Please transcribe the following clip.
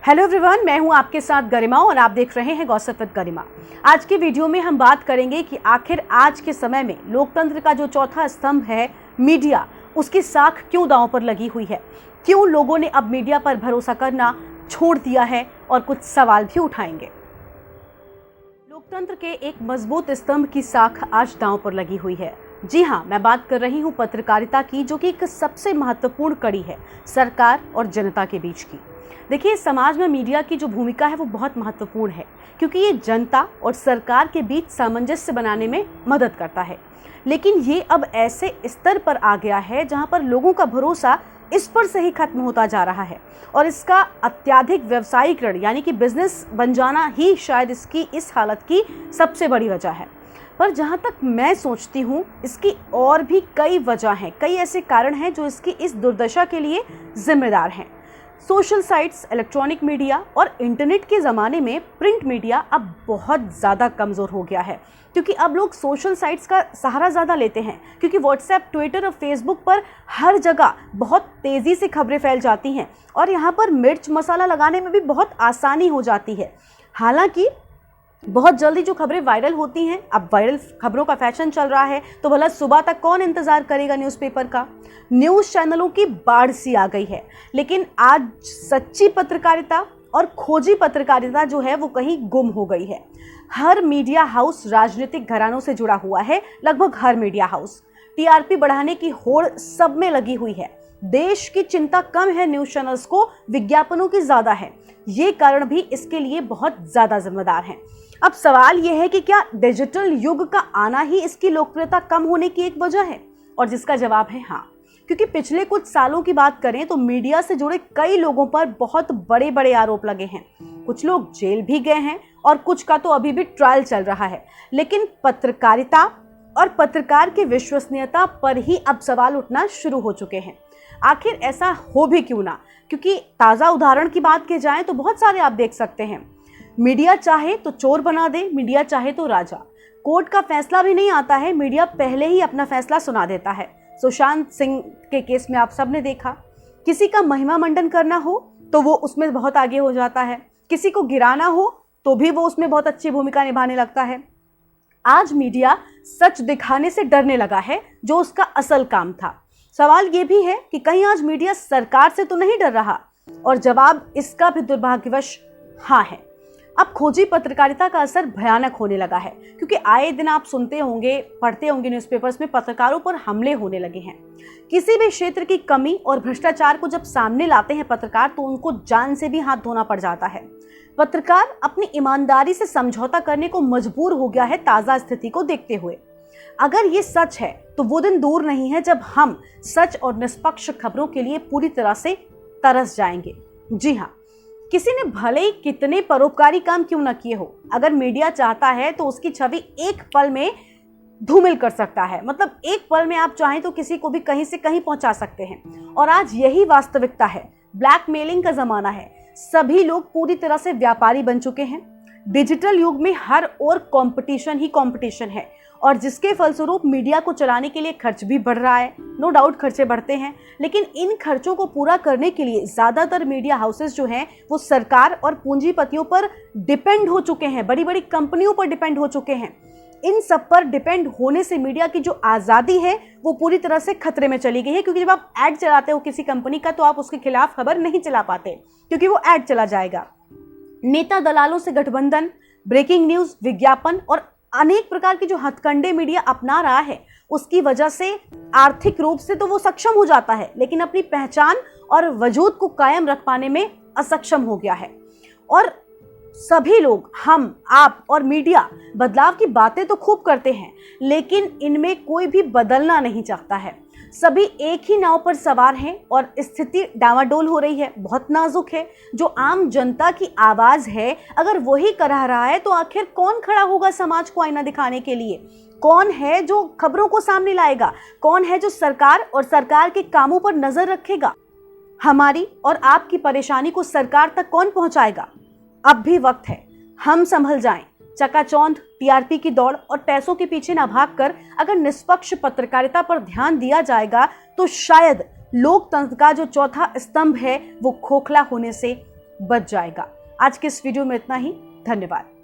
Hello everyone, मैं हूं आपके साथ गरिमा और आप देख रहे हैं गॉसिप विद गरिमा। आज की वीडियो में हम बात करेंगे कि आखिर आज के समय में लोकतंत्र का जो चौथा स्तंभ है मीडिया, उसकी साख क्यों दांव पर लगी हुई है। क्यों लोगों ने अब मीडिया पर भरोसा करना छोड़ दिया है और कुछ सवाल भी उठाएंगे। लोकतंत्र के एक मजबूत स्तंभ की साख आज दांव पर लगी हुई है। जी हाँ, मैं बात कर रही हूँ पत्रकारिता की, जो कि एक सबसे महत्वपूर्ण कड़ी है सरकार और जनता के बीच की। देखिए, समाज में मीडिया की जो भूमिका है वो बहुत महत्वपूर्ण है, क्योंकि ये जनता और सरकार के बीच सामंजस्य बनाने में मदद करता है। लेकिन ये अब ऐसे स्तर पर आ गया है जहाँ पर लोगों का भरोसा इस पर से ही खत्म होता जा रहा है और इसका अत्याधिक व्यवसायीकरण यानी कि बिजनेस बन जाना ही शायद इसकी इस हालत की सबसे बड़ी वजह है। पर जहाँ तक मैं सोचती हूँ, इसकी और भी कई वजह हैं, कई ऐसे कारण हैं जो इसकी इस दुर्दशा के लिए जिम्मेदार हैं। सोशल साइट्स, इलेक्ट्रॉनिक मीडिया और इंटरनेट के ज़माने में प्रिंट मीडिया अब बहुत ज़्यादा कमज़ोर हो गया है, क्योंकि अब लोग सोशल साइट्स का सहारा ज़्यादा लेते हैं, क्योंकि व्हाट्सएप, ट्विटर और फेसबुक पर हर जगह बहुत तेज़ी से खबरें फैल जाती हैं और यहाँ पर मिर्च मसाला लगाने में भी बहुत आसानी हो जाती है। हालांकि बहुत जल्दी जो खबरें वायरल होती हैं, अब वायरल खबरों का फैशन चल रहा है, तो भला सुबह तक कौन इंतजार करेगा न्यूज़पेपर का। न्यूज़ चैनलों की बाढ़ सी आ गई है, लेकिन आज सच्ची पत्रकारिता और खोजी पत्रकारिता जो है वो कहीं गुम हो गई है। हर मीडिया हाउस राजनीतिक घरानों से जुड़ा हुआ है, लगभग हर मीडिया हाउस। टीआरपी बढ़ाने की होड़ सब में लगी हुई है। देश की चिंता कम है, न्यूज़ चैनल्स को विज्ञापनों की ज़्यादा है। ये कारण भी इसके लिए बहुत ज़्यादा जिम्मेदार हैं। अब सवाल यह है कि क्या डिजिटल युग का आना ही इसकी लोकप्रियता कम होने की एक वजह है, और जिसका जवाब है हाँ। क्योंकि पिछले कुछ सालों की बात करें तो मीडिया से जुड़े कई लोगों पर बहुत बड़े बड़े आरोप लगे हैं। कुछ लोग जेल भी गए हैं और कुछ का तो अभी भी ट्रायल चल रहा है। लेकिन पत्रकारिता और पत्रकार की विश्वसनीयता पर ही अब सवाल उठना शुरू हो चुके हैं। आखिर ऐसा हो भी क्यों ना, क्योंकि ताज़ा उदाहरण की बात की जाए तो बहुत सारे आप देख सकते हैं। मीडिया चाहे तो चोर बना दे, मीडिया चाहे तो राजा। कोर्ट का फैसला भी नहीं आता है, मीडिया पहले ही अपना फैसला सुना देता है। सुशांत सिंह के केस में आप सबने देखा, किसी का महिमा मंडन करना हो तो वो उसमें बहुत आगे हो जाता है, किसी को गिराना हो तो भी वो उसमें बहुत अच्छी भूमिका निभाने लगता है। आज मीडिया सच दिखाने से डरने लगा है, जो उसका असल काम था। सवाल ये भी है कि कहीं आज मीडिया सरकार से तो नहीं डर रहा, और जवाब इसका भी दुर्भाग्यवश हाँ है। अब खोजी पत्रकारिता का असर भयानक होने लगा है, क्योंकि आए दिन आप सुनते होंगे, पढ़ते होंगे न्यूज़पेपर्स में पत्रकारों पर हमले होने लगे हैं। किसी भी क्षेत्र की कमी और भ्रष्टाचार को जब सामने लाते हैं पत्रकार, तो उनको जान से भी हाथ धोना पड़ जाता है। पत्रकार अपनी ईमानदारी से समझौता करने को मजबूर हो गया है ताज़ा स्थिति को देखते हुए। अगर ये सच है तो वो दिन दूर नहीं है जब हम सच और निष्पक्ष खबरों के लिए पूरी तरह से तरस जाएंगे। जी हाँ, किसी ने भले ही कितने परोपकारी काम क्यों न किए हो, अगर मीडिया चाहता है तो उसकी छवि एक पल में धूमिल कर सकता है। मतलब एक पल में आप चाहें तो किसी को भी कहीं से कहीं पहुंचा सकते हैं। और आज यही वास्तविकता है। ब्लैकमेलिंग का जमाना है, सभी लोग पूरी तरह से व्यापारी बन चुके हैं। डिजिटल युग में हर ओर कंपटीशन ही कंपटीशन है, और जिसके फलस्वरूप मीडिया को चलाने के लिए खर्च भी बढ़ रहा है। नो डाउट खर्चे बढ़ते हैं, लेकिन इन खर्चों को पूरा करने के लिए ज़्यादातर मीडिया हाउसेस जो हैं वो सरकार और पूंजीपतियों पर डिपेंड हो चुके हैं, बड़ी बड़ी कंपनियों पर डिपेंड हो चुके हैं। इन सब पर डिपेंड होने से मीडिया की जो आज़ादी है वो पूरी तरह से खतरे में चली गई है, क्योंकि जब आप ऐड चलाते हो किसी कंपनी का तो आप उसके खिलाफ खबर नहीं चला पाते, क्योंकि वो ऐड चला जाएगा। नेता दलालों से गठबंधन, ब्रेकिंग न्यूज़, विज्ञापन और अनेक प्रकार के जो हथकंडे मीडिया अपना रहा है, उसकी वजह से आर्थिक रूप से तो वो सक्षम हो जाता है, लेकिन अपनी पहचान और वजूद को कायम रख पाने में असक्षम हो गया है। और सभी लोग, हम, आप और मीडिया बदलाव की बातें तो खूब करते हैं, लेकिन इनमें कोई भी बदलना नहीं चाहता है। सभी एक ही नाव पर सवार हैं और स्थिति डामाडोल हो रही है, बहुत नाजुक है। जो आम जनता की आवाज़ है, अगर वही करा रहा है तो आखिर कौन खड़ा होगा समाज को आईना दिखाने के लिए? कौन है जो खबरों को सामने लाएगा? कौन है जो सरकार और सरकार के कामों पर नजर रखेगा? हमारी और आपकी परेशानी को सरकार तक कौन पहुंचाएगा? अब भी वक्त है, हम संभल जाएं। चकाचौंध, टीआरपी की दौड़ और पैसों के पीछे न भागकर अगर निष्पक्ष पत्रकारिता पर ध्यान दिया जाएगा तो शायद लोकतंत्र का जो चौथा स्तंभ है वो खोखला होने से बच जाएगा। आज के इस वीडियो में इतना ही। धन्यवाद।